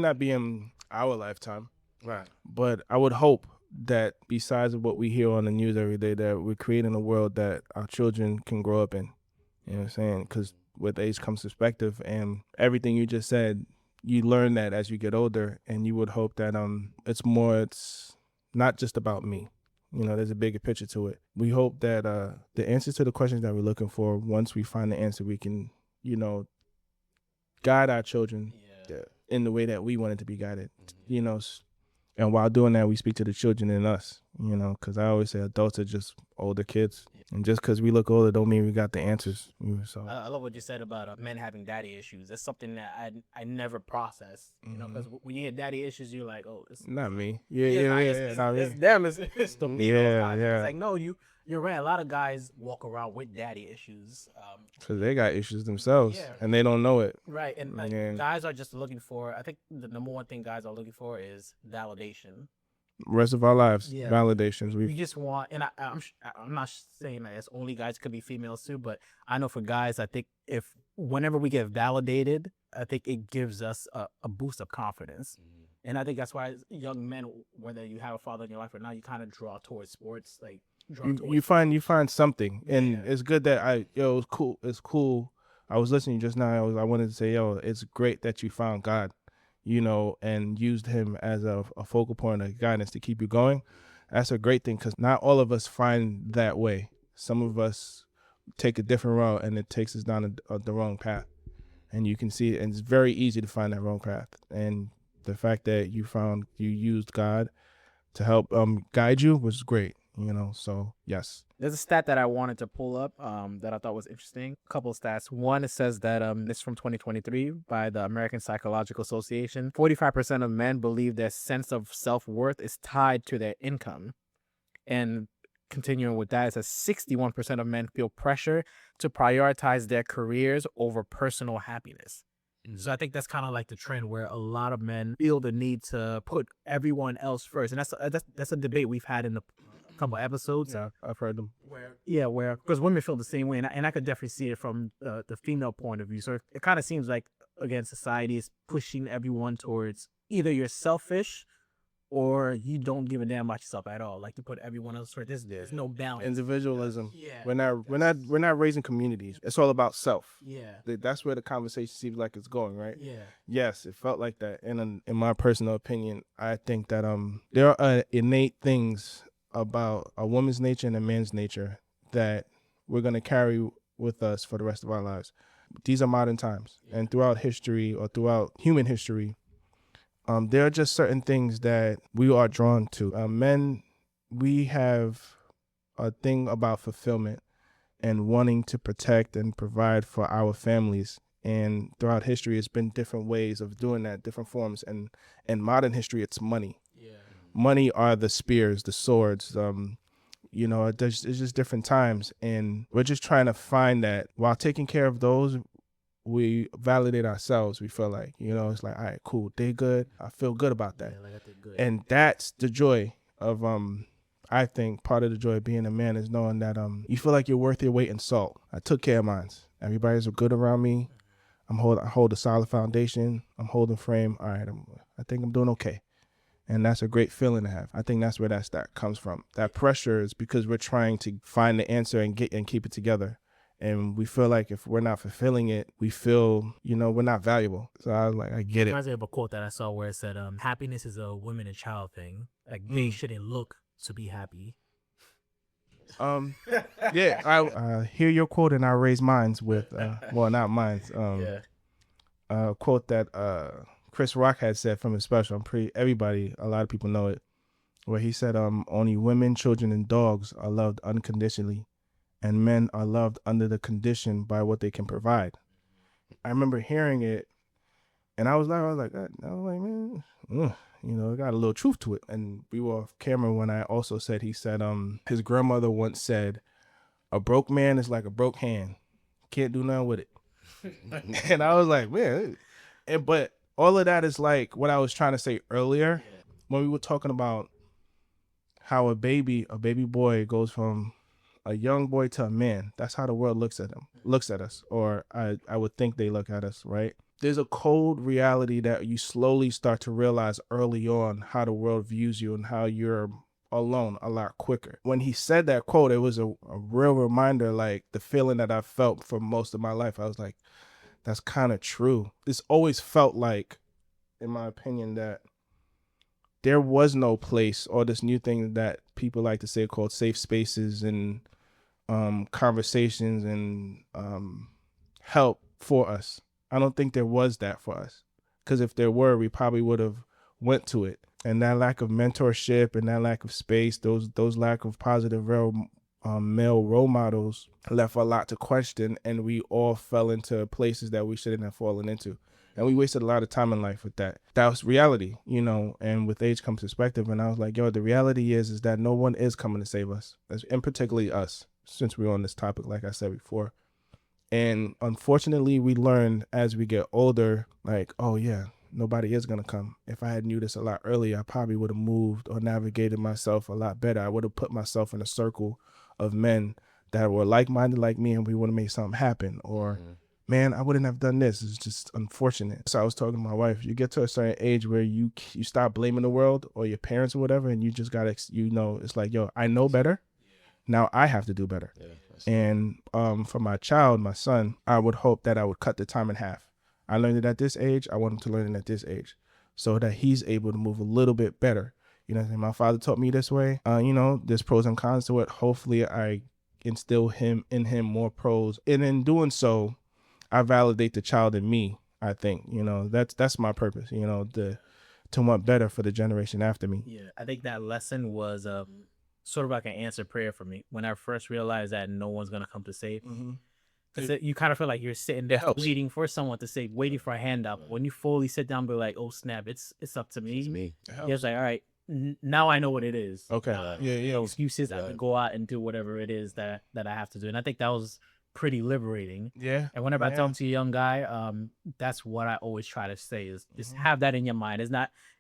not be in our lifetime, right, but I would hope that besides what we hear on the news every day, that we're creating a world that our children can grow up in. You know what I'm saying? Because with age comes perspective, and everything you just said, you learn that as you get older, and you would hope that it's not just about me. You know, there's a bigger picture to it. We hope that the answers to the questions that we're looking for, once we find the answer, we can, you know, guide our children in the way that we want it to be guided. You know, And while doing that, we speak to the children in us, you know, because I always say adults are just older kids. And just because we look older don't mean we got the answers. So I love what you said about men having daddy issues. That's something that I never processed, you know, because when you hear daddy issues, you're like, oh, it's not me. Yeah, it's not me. them. It's the me. Yeah, It's like, no, you're right. A lot of guys walk around with daddy issues. Because they got issues themselves, Yeah. and they don't know it. Right, and like, Yeah. guys are just looking for. I think the number one thing guys are looking for is validation. Rest of our lives, Yeah. validations. We just want, and I'm not saying that it's only guys, could be females too, but I know for guys, I think whenever we get validated, I think it gives us a boost of confidence. And I think that's why young men, whether you have a father in your life or not, you kind of draw towards sports. Like you find something, and Yeah. it's good that it's cool. It's cool. I was listening just now. I wanted to say, it's great that you found God, you know, and used him as a focal point of guidance to keep you going. That's a great thing, because not all of us find that way. Some of us take a different route, and it takes us down the wrong path. And you can see it, and it's very easy to find that wrong path. And the fact that you used God to help guide you was great, you know. So yes. There's a stat that I wanted to pull up that I thought was interesting. A couple of stats. One, it says that this is from 2023 by the American Psychological Association. 45% of men believe their sense of self-worth is tied to their income. And continuing with that, it says 61% of men feel pressure to prioritize their careers over personal happiness. So I think that's kind of like the trend where a lot of men feel the need to put everyone else first. And that's a debate we've had in the couple episodes. Yeah, I've heard them. Where because women feel the same way, and I could definitely see it from the female point of view. So it kind of seems like, again, society is pushing everyone towards either you're selfish or you don't give a damn about yourself at all. Like, to put everyone else first. There's no balance. Individualism. Yeah. We're not raising communities. It's all about self. Yeah. That's where the conversation seems like it's going, right? Yeah. Yes, it felt like that. And in my personal opinion, I think that there are innate things about a woman's nature and a man's nature that we're going to carry with us for the rest of our lives. These are modern times, and throughout history, or throughout human history, there are just certain things that we are drawn to. Men, we have a thing about fulfillment and wanting to protect and provide for our families. And throughout history, it's been different ways of doing that, different forms. And in modern history, it's money. Yeah. Money are the spears, the swords. You know, it's just different times. And we're just trying to find that while taking care of those, we validate ourselves. We feel like, you know, it's like, all right, cool, they good. I feel good about that. Yeah, like I did good. And that's the joy of, I think part of the joy of being a man is knowing that you feel like you're worth your weight in salt. I took care of mine. Everybody's good around me. I hold a solid foundation. I'm holding frame. All right, I think I'm doing okay. And that's a great feeling to have. I think that's where that comes from. That pressure is because we're trying to find the answer and keep it together. And we feel like if we're not fulfilling it, we feel, you know, we're not valuable. So I was like, I get it. Reminds me of a quote that I saw where it said, happiness is a women and child thing. Like, they shouldn't look to be happy. Yeah, I hear your quote and I raise mine with, well, not mine. A quote that Chris Rock had said from his special. A lot of people know it, where he said, only women, children, and dogs are loved unconditionally, and men are loved under the condition by what they can provide. I remember hearing it, and I was like, man, you know, it got a little truth to it. And we were off camera when I also said, he said, his grandmother once said, a broke man is like a broke hand, can't do nothing with it. And I was like, man, but all of that is like what I was trying to say earlier when we were talking about how a baby boy goes from a young boy to a man. That's how the world looks at us, or I would think they look at us, right? There's a cold reality that you slowly start to realize early on how the world views you and how you're alone a lot quicker. When he said that quote, it was a real reminder, like the feeling that I felt for most of my life. I was like, that's kind of true. This always felt like, in my opinion, that there was no place, or this new thing that people like to say called safe spaces and conversations and help for us. I don't think there was that for us, because if there were, we probably would have went to it. And that lack of mentorship and that lack of space, those lack of positive male role models left a lot to question, and we all fell into places that we shouldn't have fallen into. And we wasted a lot of time in life with that. That was reality, you know, and with age comes perspective. And I was like, yo, the reality is that no one is coming to save us, and particularly us, since we're on this topic, like I said before. And unfortunately, we learn as we get older, like, oh yeah, nobody is going to come. If I had knew this a lot earlier, I probably would have moved or navigated myself a lot better. I would have put myself in a circle of men that were like-minded like me, and we would have made something happen. Or, man, I wouldn't have done this. It's just unfortunate. So I was talking to my wife, you get to a certain age where you stop blaming the world or your parents or whatever, and you just got to, you know, it's like, yo, I know better. Now I have to do better. Yeah, and for my child, my son, I would hope that I would cut the time in half. I learned it at this age. I want him to learn it at this age so that he's able to move a little bit better. You know, my father taught me this way. You know, there's pros and cons to it. Hopefully I instill in him more pros. And in doing so, I validate the child in me, I think. You know, that's my purpose, you know, to want better for the generation after me. Yeah, I think that lesson was sort of like an answered prayer for me when I first realized that no one's gonna come to save. You kind of feel like you're sitting there waiting for someone to say, waiting for a handout. But when you fully sit down, and be like, oh snap, it's up to me. It's me. It's like, all right, now I know what it is. Okay. Yeah. Excuses. I have to go out and do whatever it is that I have to do, and I think that was pretty liberating. Yeah. And whenever I talk to a young guy, that's what I always try to say is just have that in your mind.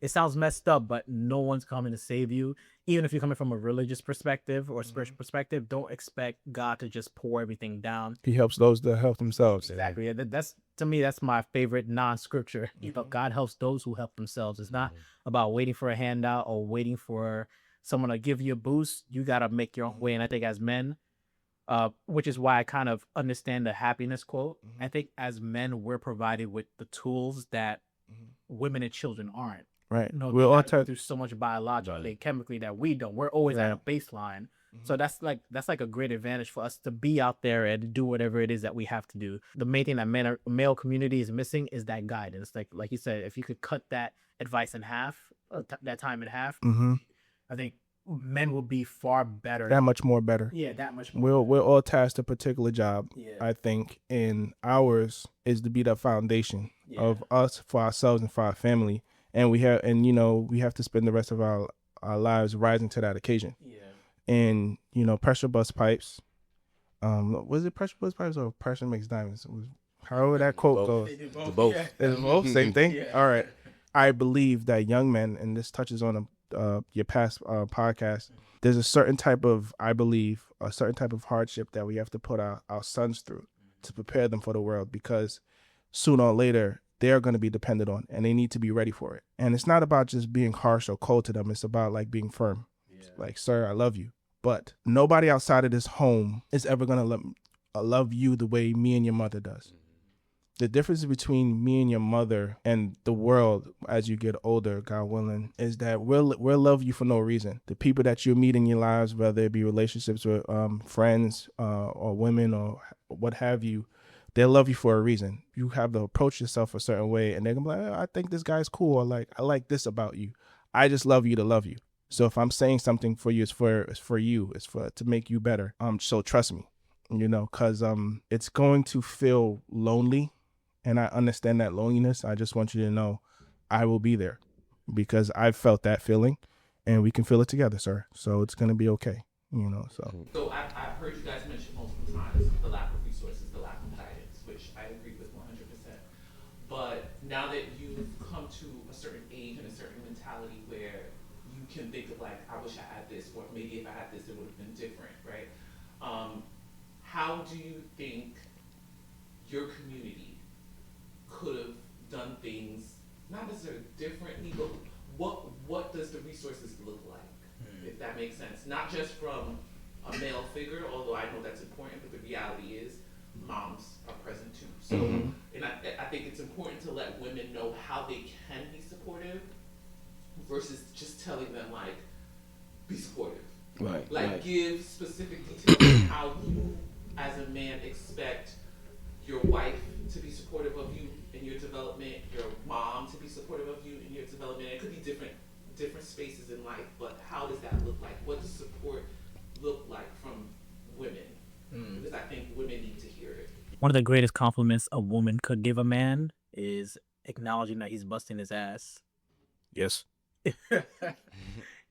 It sounds messed up, but no one's coming to save you. Even if you're coming from a religious perspective or spiritual perspective, don't expect God to just pour everything down. He helps those that help themselves. Exactly. Yeah, that's, to me, that's my favorite non-scripture. You know, God helps those who help themselves. It's not about waiting for a handout or waiting for someone to give you a boost. You got to make your own way. And I think as men, which is why I kind of understand the happiness quote. I think as men, we're provided with the tools that women and children aren't. Right. You know, We're all through so much biologically, chemically that we don't. We're always at a baseline. So that's like a great advantage for us to be out there and do whatever it is that we have to do. The main thing that male community is missing is that guidance. Like you said, if you could cut that advice in half, that time in half, I think men will be far better. That much more better. Yeah, that much more. We're all tasked a particular job, I think, and ours is to be the foundation of us for ourselves and for our family. And we have to spend the rest of our lives rising to that occasion. Yeah. And, you know, pressure bust pipes. Was it pressure bust pipes or pressure makes diamonds? However that quote goes. Both. It's both, same thing? All right. I believe that young men, and this touches on your past podcast, there's a certain type of hardship that we have to put our sons through to prepare them for the world, because sooner or later they're going to be dependent on, and they need to be ready for it. And it's not about just being harsh or cold to them. It's about like being firm. Like, sir, I love you. But nobody outside of this home is ever going to love you the way me and your mother does. The difference between me and your mother and the world as you get older, God willing, is that we'll love you for no reason. The people that you meet in your lives, whether it be relationships with friends or women or what have you, they'll love you for a reason. You have to approach yourself a certain way, and they're going to be like, I think this guy's cool, or like, I like this about you. I just love you to love you. So if I'm saying something for you, it's for you. It's to make you better. So trust me, you know, because it's going to feel lonely. And I understand that loneliness. I just want you to know I will be there, because I've felt that feeling, and we can feel it together, sir. So it's going to be okay, you know. So I've heard you guys mention multiple times the lack of resources, the lack of guidance, which I agree with 100%. But now that you've come to a certain age and a certain mentality where you can think of like, I wish I had this, or maybe if I had this, it would have been different, right? How do you think your community could have done things not necessarily differently, but what does the resources look like, if that makes sense? Not just from a male figure, although I know that's important, but the reality is moms are present too. So, and I think it's important to let women know how they can be supportive versus just telling them like, be supportive. Right. Like give specific details on how you as a man expect your wife to be supportive of you in your development, your mom to be supportive of you in your development. It could be different spaces in life, but how does that look like? What does support look like from women? Because I think women need to hear it. One of the greatest compliments a woman could give a man is acknowledging that he's busting his ass. Yes.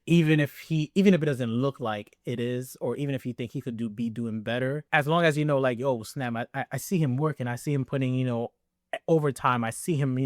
Even if it doesn't look like it is, or even if you think he could be doing better, as long as you know, like, yo, snap, I see him working, I see him putting, overtime, I see him,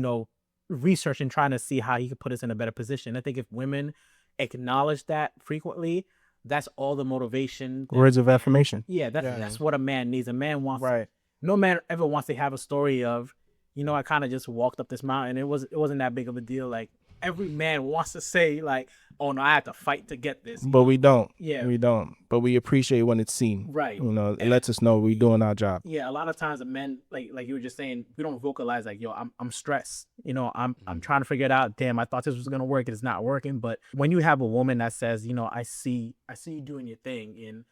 researching, trying to see how he could put us in a better position. I think if women acknowledge that frequently, that's all the motivation. Words of affirmation. Yeah, that's what a man needs. A man wants, Right. no man ever wants to have a story of, I kind of just walked up this mountain. It wasn't that big of a deal. Like, every man wants to say, like, oh no, I had to fight to get this. But we don't. Yeah. We don't. But we appreciate when it's seen. Right. It lets us know we're doing our job. Yeah, a lot of times the men, like you were just saying, we don't vocalize like, yo, I'm stressed. I'm trying to figure it out. Damn, I thought this was gonna work. It's not working. But when you have a woman that says, I see you doing your thing, and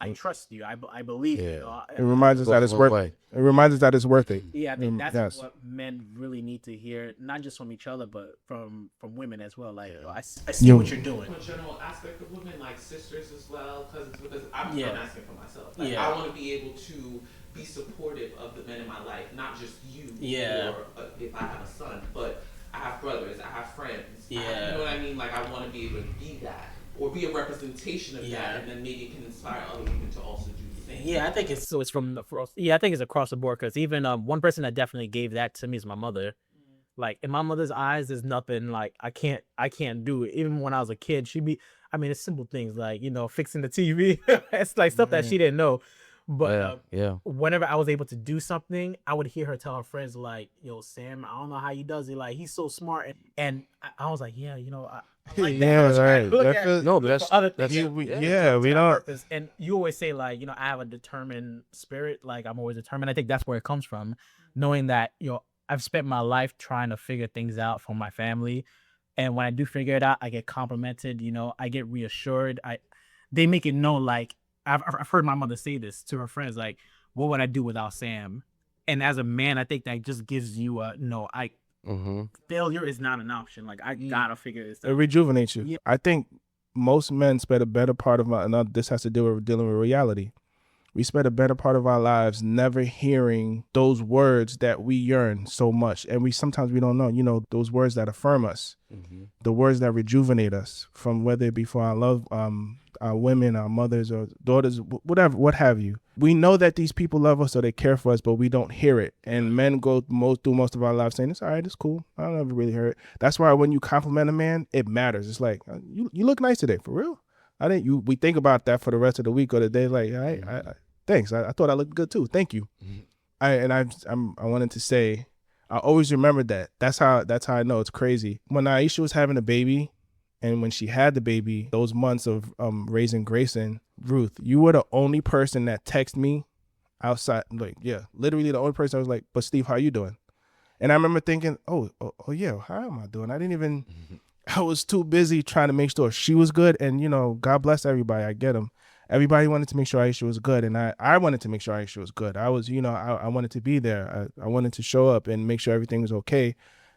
I trust you. I believe you. It reminds us that it's worth it. It reminds us that it's worth it. Yeah, I think that's what men really need to hear, not just from each other, but from women as well. Like, I see what you're doing. From a general aspect of women, like sisters as well, cousins, because I'm asking for myself. Like, I want to be able to be supportive of the men in my life, not just you. Yeah. Or if I have a son, but I have brothers, I have friends. Yeah. You know what I mean? Like, I want to be able to be that, or be a representation of that, and then maybe it can inspire other women to also do the same. Yeah, I think it's I think it's across the board, because even one person that definitely gave that to me is my mother. Like, in my mother's eyes, there's nothing like I can't do it. Even when I was a kid, it's simple things like, fixing the TV. It's like stuff that she didn't know. But whenever I was able to do something, I would hear her tell her friends like, yo, Sam, I don't know how he does it. Like, he's so smart. And I was like, yeah, I like that. Right. We don't. Purpose. And you always say, like, I have a determined spirit. Like, I'm always determined. I think that's where it comes from, knowing that, I've spent my life trying to figure things out for my family. And when I do figure it out, I get complimented, I get reassured. They make it known, like, I've heard my mother say this to her friends, like, what would I do without Sam? And as a man, I think that just gives you failure is not an option. Like, I gotta figure this out. It rejuvenates you. Yeah. I think most men spend a better part of this has to do with dealing with reality. We spend a better part of our lives never hearing those words that we yearn so much. And sometimes we don't know, those words that affirm us, the words that rejuvenate us, from whether it be for our love, our women, our mothers or daughters, whatever, what have you. We know that these people love us, so they care for us, but we don't hear it. And men go through most of our lives saying, it's all right, it's cool. I don't ever really hear it. That's why when you compliment a man, it matters. It's like, you look nice today, for real. We think about that for the rest of the week or the day. Like, thanks. I thought I looked good too. Thank you. I wanted to say, I always remembered that. That's how I know it's crazy. When Aisha was having a baby, and when she had the baby, those months of raising Grayson, Ruth, you were the only person that texted me outside. Like, literally the only person I was like, but Steve, how you doing? And I remember thinking, oh yeah, how am I doing? I was too busy trying to make sure she was good. And, God bless everybody. I get them. Everybody wanted to make sure Aisha was good. And I wanted to make sure Aisha was good. I was, I wanted to be there. I wanted to show up and make sure everything was okay.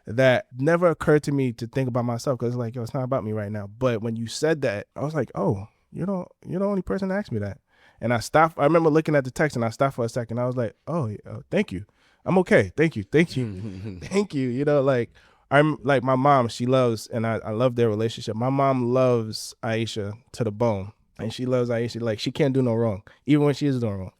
That never occurred to me to think about myself, because like, it's not about me right now. But when you said that, I was like, oh, you're the only person that asked me that. And I stopped. I remember looking at the text and I stopped for a second. I was like, oh, thank you. I'm okay. Thank you. Thank you. Like, I'm like, my mom, she loves, and I love their relationship. My mom loves Aisha to the bone, and she loves Aisha. Like, she can't do no wrong, even when she is doing wrong.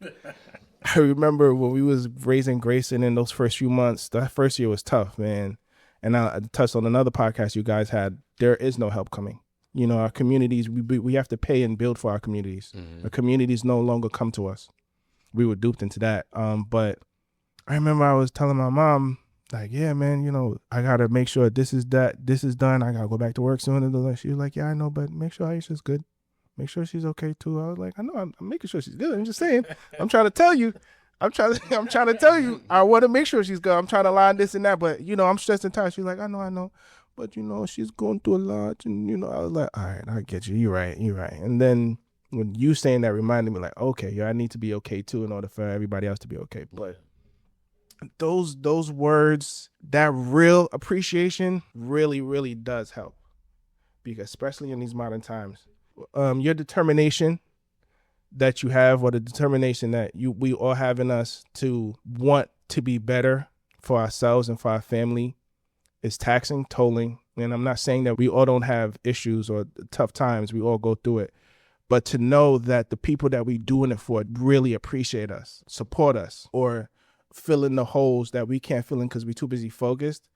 I remember when we was raising Grayson in those first few months, that first year was tough, man. And I touched on another podcast you guys had. There is no help coming. Our communities, we have to pay and build for our communities. The communities no longer come to us. We were duped into that. But I remember I was telling my mom, like, yeah, man, I got to make sure this is done. I got to go back to work soon. And she was like, yeah, I know, but make sure Aisha's good. Make sure she's okay too. I was like, I know, I'm making sure she's good. I'm just saying, I'm trying to tell you. I'm trying to tell you, I want to make sure she's good. I'm trying to line this and that, but I'm stressed and tired. She's like, I know, but she's going through a lot, and I was like, all right, I get you. You're right. And then when you saying that reminded me, like, okay, I need to be okay too in order for everybody else to be okay. But those words, that real appreciation, really, really does help, because especially in these modern times, your determination that you have, or the determination that we all have in us to want to be better for ourselves and for our family, is taxing, tolling. And I'm not saying that we all don't have issues or tough times. We all go through it. But to know that the people that we doing it for really appreciate us, support us, or fill in the holes that we can't fill in because we're too busy focused,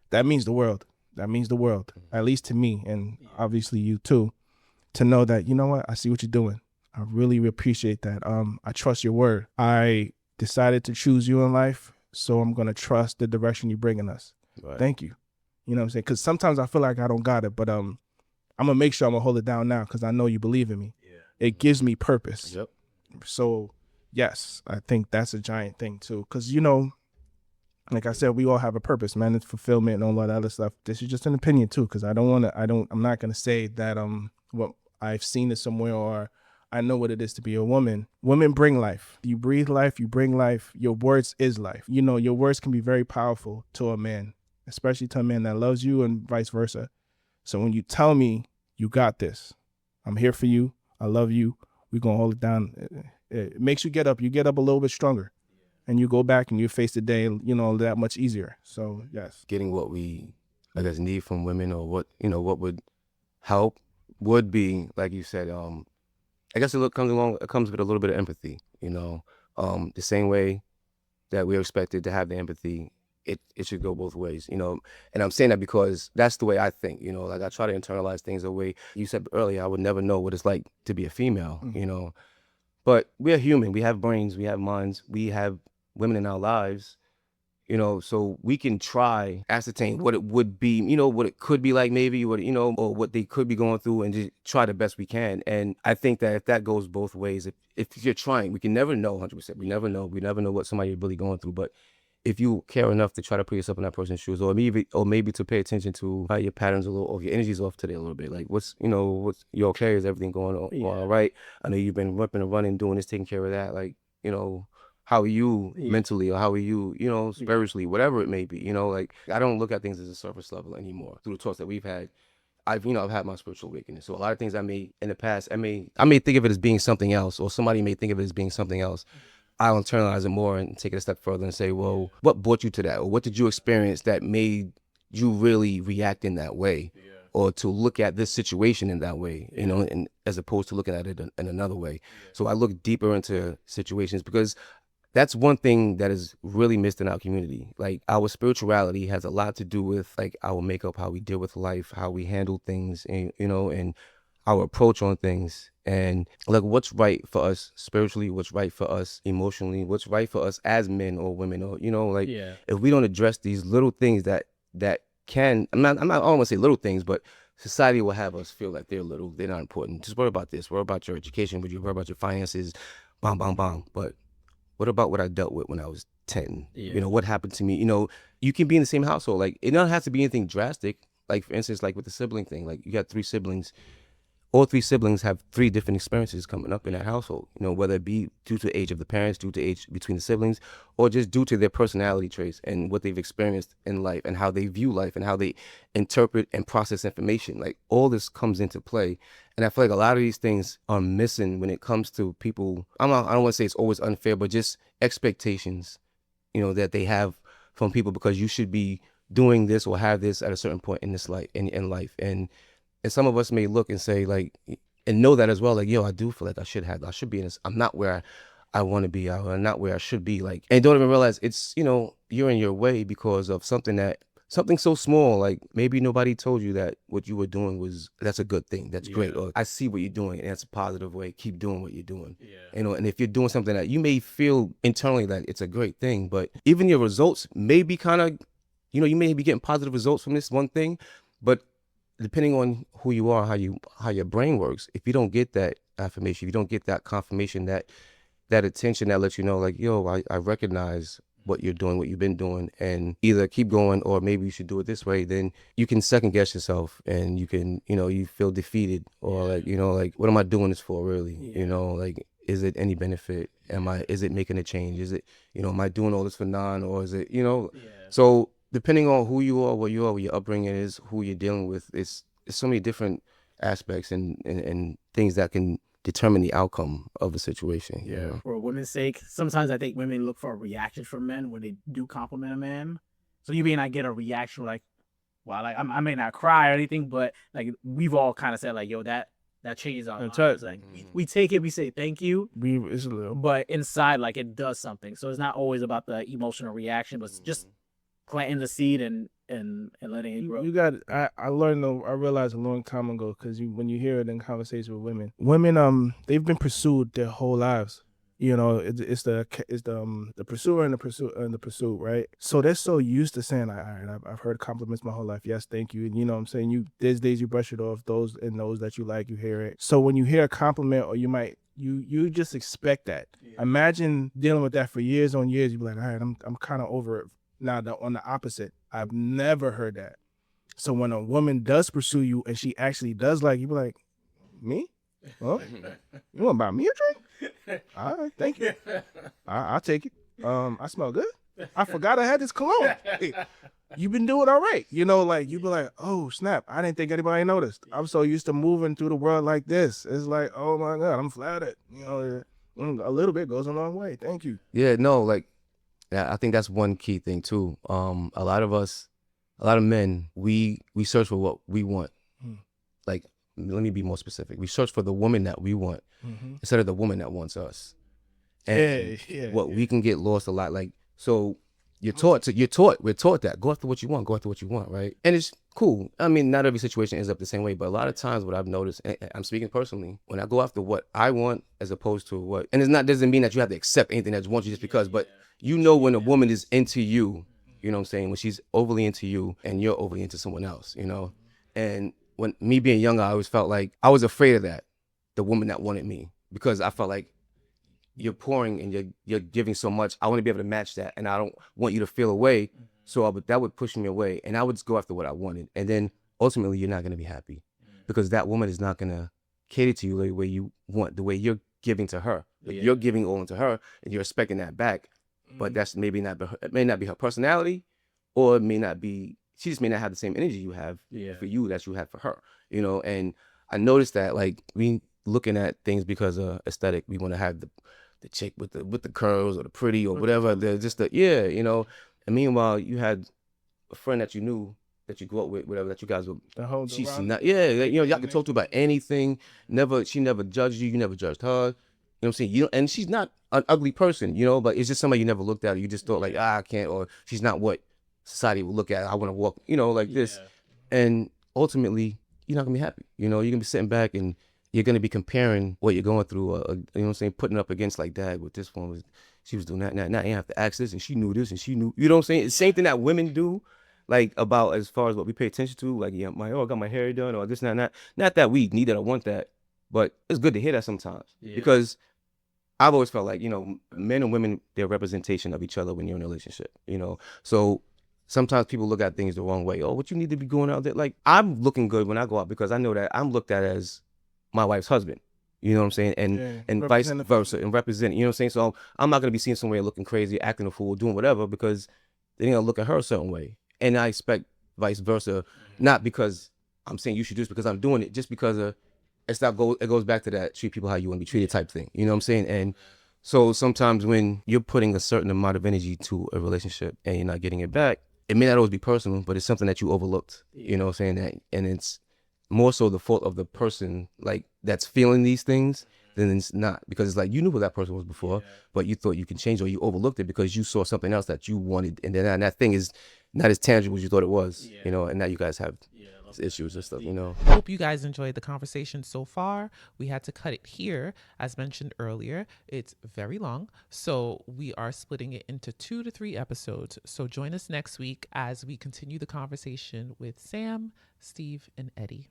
that means the world. That means the world, at least to me, and obviously you too, to know that, you know what, I see what you're doing. I really appreciate that. I trust your word. I decided to choose you in life, so I'm going to trust the direction you're bringing us. Right. Thank you. You know what I'm saying? Because sometimes I feel like I don't got it, but I'm going to make sure I'm going to hold it down now because I know you believe in me. Yeah. It gives me purpose. Yep. So, yes, I think that's a giant thing too. Because, you know, like I said, we all have a purpose, man. It's fulfillment and all that other stuff. This is just an opinion too, because I'm not going to say that what I've seen it somewhere or I know what it is to be a woman. Women bring life. You breathe life, you bring life. Your words is life. You know, your words can be very powerful to a man, especially to a man that loves you and vice versa. So when you tell me you got this, I'm here for you, I love you, we're going to hold it down. It makes you get up a little bit stronger. And you go back and you face the day, you know, that much easier. So, yes. Getting what we, I guess, need from women, or what, you know, what would help would be, like you said, I guess it comes with a little bit of empathy, you know. The same way that we're expected to have the empathy, it should go both ways, you know. And I'm saying that because that's the way I think, you know. Like, I try to internalize things the way you said earlier. I would never know what it's like to be a female, you know. But we're human. We have brains. We have minds. We have women in our lives, you know, so we can try ascertain what it would be, you know, what it could be like maybe, what, you know, or what they could be going through, and just try the best we can. And I think that if that goes both ways, if you're trying, we can never know 100%. We never know what somebody is really going through. But if you care enough to try to put yourself in that person's shoes, or maybe to pay attention to how your patterns a little, or your energy's off today a little bit, like what's you okay? Is everything going on all right? I know you've been ripping and running, doing this, taking care of that, like, you know, how are you mentally, or how are you, you know, spiritually, whatever it may be, you know. Like, I don't look at things as a surface level anymore. Through the talks that we've had, I've had my spiritual awakening. So a lot of things I may in the past, I may think of it as being something else, or somebody may think of it as being something else. I'll internalize it more and take it a step further and say, well, what brought you to that? Or what did you experience that made you really react in that way? Yeah. Or to look at this situation in that way, you know, and as opposed to looking at it in another way. Yeah. So I look deeper into situations, because that's one thing that is really missed in our community. Like, our spirituality has a lot to do with, like, our makeup, how we deal with life, how we handle things, and, you know, and our approach on things, and like what's right for us spiritually, what's right for us emotionally, what's right for us as men or women, or, you know, like, if we don't address these little things that can, I don't want to say little things, but society will have us feel like they're little, they're not important. Just worry about this, worry about your education, would you worry about your finances, bang, bang, bang. But what about what I dealt with when I was 10? Yeah. You know, what happened to me? You know, you can be in the same household. Like, it doesn't have to be anything drastic. Like, for instance, like with the sibling thing, like, you got 3 siblings. All 3 siblings have 3 different experiences coming up in that household, you know, whether it be due to the age of the parents, due to age between the siblings, or just due to their personality traits and what they've experienced in life and how they view life and how they interpret and process information. Like, all this comes into play. And I feel like a lot of these things are missing when it comes to people. I don't want to say it's always unfair, but just expectations, you know, that they have from people, because you should be doing this or have this at a certain point in this life, in life. And some of us may look and say, like, and know that as well, like, yo, I do feel like I should be in this. I'm not where I want to be, I'm not where I should be, like, and don't even realize it's, you know, you're in your way because of something so small. Like, maybe nobody told you that what you were doing that's a good thing, that's great, or I see what you're doing and that's a positive way, keep doing what you're doing. You know, and if you're doing something that you may feel internally that it's a great thing, but even your results may be kind of, you know, you may be getting positive results from this one thing, but depending on who you are, how your brain works, if you don't get that affirmation, if you don't get that confirmation, that attention that lets you know, like, yo, I recognize what you're doing, what you've been doing, and either keep going or maybe you should do it this way, then you can second guess yourself, and you can, you know, you feel defeated, or like, you know, like, what am I doing this for, really? You know, like, is it any benefit? Is it making a change? Is it, you know, am I doing all this for none, or is it, you know? So depending on who you are, what your upbringing is, who you're dealing with, it's there's so many different aspects and things that can determine the outcome of the situation. Yeah. You know? For women's sake, sometimes I think women look for a reaction from men when they do compliment a man. So you may not get a reaction like, well, like I may not cry or anything, but like we've all kind of said like, yo, that changes our That's lives. right. Like we take it, we say thank you, It's a little. but inside like it does something. So it's not always about the emotional reaction, but it's just planting the seed and letting it grow. You got. I learned. I realized a long time ago because when you hear it in conversation with women, they've been pursued their whole lives. You know, it's the pursuer and the pursuit, right? So they're so used to saying, like, all right, I've heard compliments my whole life. Yes, thank you. And you know what I'm saying? There's days you brush it off. Those that you like, you hear it. So when you hear a compliment, or you just expect that. Yeah. Imagine dealing with that for years on years. You be like, all right, I'm kind of over it. Now, on the opposite, I've never heard that. So when a woman does pursue you and she actually does like you, be like, me? Well, you want to buy me a drink? All right, thank you. I'll take it. I smell good. I forgot I had this cologne. You've been doing all right. You know, like you be like, oh snap, I didn't think anybody noticed. I'm so used to moving through the world like this. It's like, oh my God, I'm flattered. You know, a little bit goes a long way. Thank you. Yeah, no, like, I think that's one key thing too. A lot of men, we search for what we want. Like, let me be more specific. We search for the woman that we want instead of the woman that wants us. And we can get lost a lot. Like, so we're taught that go after what you want, right? And it's cool. I mean, not every situation ends up the same way, but a lot of times what I've noticed, and I'm speaking personally, when I go after what I want as opposed to what, and doesn't mean that you have to accept anything that wants you just because, but you know when a woman is into you, you know what I'm saying, when she's overly into you and you're overly into someone else, you know? And when me being younger, I always felt like I was afraid of that, the woman that wanted me, because I felt like you're pouring and you're giving so much. I want to be able to match that, and I don't want you to feel away. So that would push me away, and I would just go after what I wanted. And then ultimately, you're not going to be happy because that woman is not going to cater to you the way you want, the way you're giving to her. You're giving all into her, and you're expecting that back. But that's it may not be her personality, or it may not be. She just may not have the same energy you have for you that you have for her. You know, and I noticed that like we looking at things because of aesthetic. We want to have the chick with the curls or the pretty or whatever. You know. And meanwhile, you had a friend that you knew that you grew up with, whatever, that you guys were. She's not. Yeah, you know, y'all can talk to about anything. She never judged you. You never judged her. You know what I'm saying? And she's not an ugly person, you know, but it's just somebody you never looked at. Or you just thought like, I can't, or she's not what society would look at. I want to walk, you know, like this. And ultimately, you're not gonna be happy. You know, you're gonna be sitting back and you're gonna be comparing what you're going through. You know what I'm saying? Putting up against like, dad, with this one she was doing that. Now you have to ask this, and she knew this, and she knew. You know what I'm saying? It's the same thing that women do, like about as far as what we pay attention to. Like, I got my hair done, or this, not that we need that or want that, but it's good to hear that sometimes because I've always felt like, you know, men and women, they're a representation of each other when you're in a relationship, you know? So sometimes people look at things the wrong way. Oh, what you need to be going out there? Like, I'm looking good when I go out because I know that I'm looked at as my wife's husband. You know what I'm saying? And vice versa, and represent, you know what I'm saying? So I'm not going to be seen somewhere looking crazy, acting a fool, doing whatever, because they're going to look at her a certain way. And I expect vice versa, not because I'm saying you should do this because I'm doing it, just because it goes back to that treat people how you want to be treated type thing. You know what I'm saying? And so sometimes when you're putting a certain amount of energy to a relationship and you're not getting it back, it may not always be personal, but it's something that you overlooked. You know what I'm saying? And it's more so the fault of the person like that's feeling these things than it's not, because it's like you knew who that person was before, but you thought you can change, or you overlooked it because you saw something else that you wanted, and then that thing is not as tangible as you thought it was. You know, and now you guys have issues and stuff, you know. Hope you guys enjoyed the conversation so far. We had to cut it here, as mentioned earlier. It's very long, so we are splitting it into 2 to 3 episodes. So join us next week as we continue the conversation with Sam, Steve, and Eddie.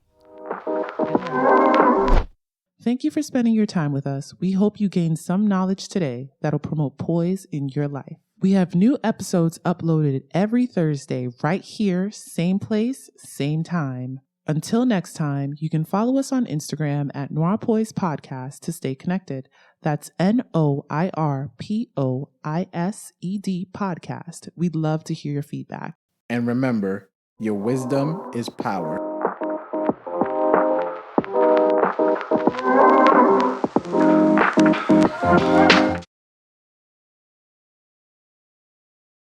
Thank you for spending your time with us. We hope you gained some knowledge today that'll promote poise in your life. We have new episodes uploaded every Thursday right here, same place, same time. Until next time, you can follow us on Instagram at NOIRPOISED Podcast to stay connected. That's NOIRPOISED Podcast. We'd love to hear your feedback. And remember, your wisdom is power. Bye.